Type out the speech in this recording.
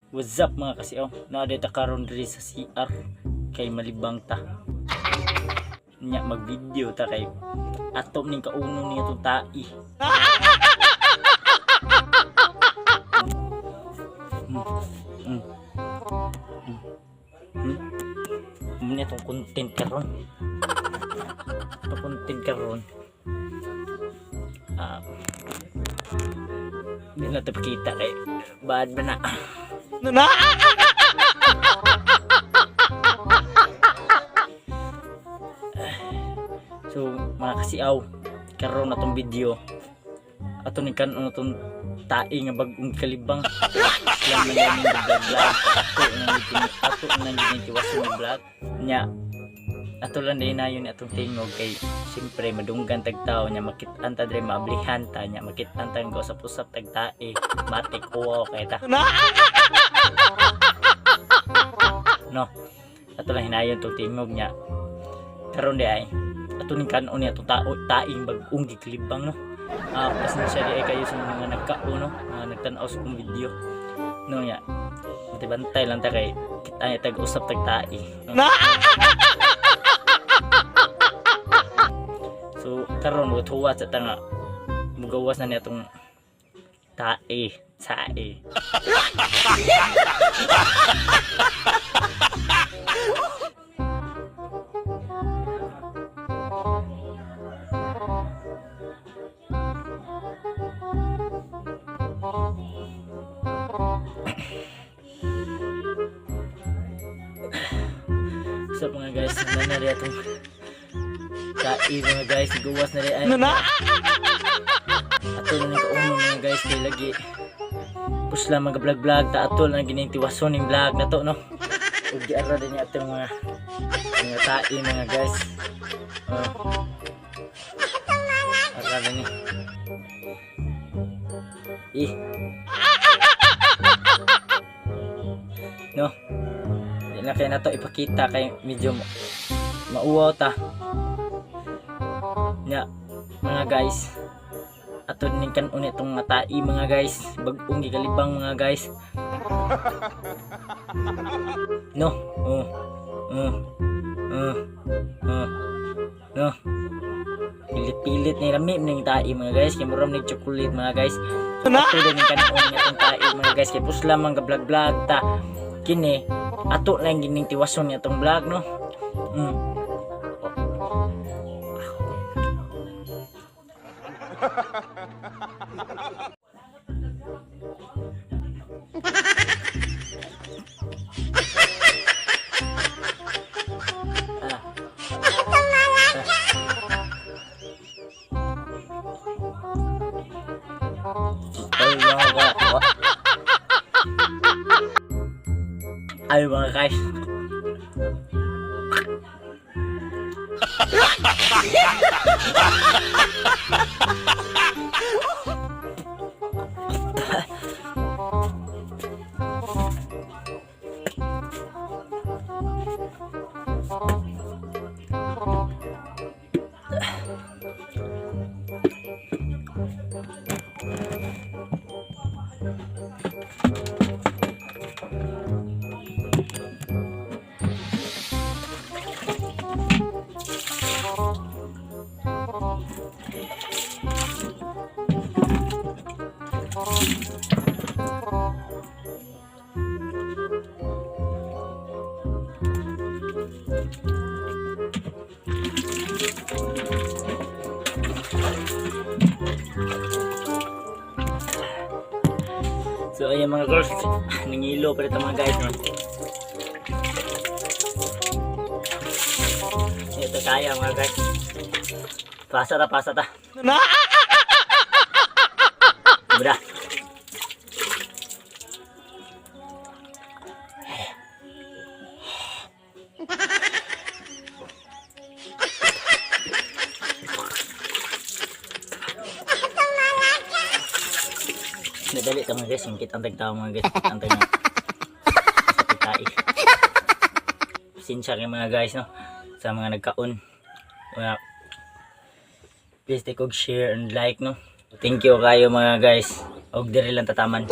What's up mga kasiyaw? Naadita karon diri sa CR kay malibang ta. Nya mag-video ta kay atom ning kauno niya tong tai. Muna itong content karon. Itong content karon. Hindi na ito pakita kay bad ba na. So mga kasiaw, karon na tong video ato ni kan ano tong tae nga bagong kalibang lang man yung vlog ato nang ginitiwas ng vlog nya ato lang din na yun atong tingog kay siyempre madunggan tag tao nya makit-an ta dre maablihan ta nya makit-an ta nga usap-usap tag tae matik uwa kay ta no ato lang hinayon tong tingog nya karon di ay ato ning kanon ni atong taing bagong gikalibang no. Pasensya di ay kayo sa mga nagkao no, mga nagtanaw sa kong video no ya. Bantay lang ta kay kita ay tag-usap tag tai no? So karon tuwa sa tanga mugawas na niya tong tae sae. So mga guys, nangyari itong kai mga guys, gawas na rin ay atol na kauno mga guys, kay lagi push lang mga vlog ta atol na ginintiwason yung vlog na to no. Ug giara din niya itong mga tai mga guys. Ara din niya no. Na kaya na to ipakita kay medyo mauwaw ta nya mga guys ato ning kanon itong matai mga guys bagong gikalibang mga guys no no pilit-pilit ni rami ning tai mga guys kay muram ning chocolate mga guys ato din ning kanon itong tai mga guys kay pusla man ga vlog ta kini ato lang gining tiwason niya tong vlog no. Ayo mga guys. So ayan mga girls, nangilo pa rin mga guys no? Ito kaya mga guys. Pasa ta Bra nadali ito mga guys, singkit ang tagtao mga guys, ang tagtao sa pitai. Sinsya kayo mga guys no, sa mga nagkaon. Please take og share and like no. Thank you kayo mga guys. Og diri lang tataman.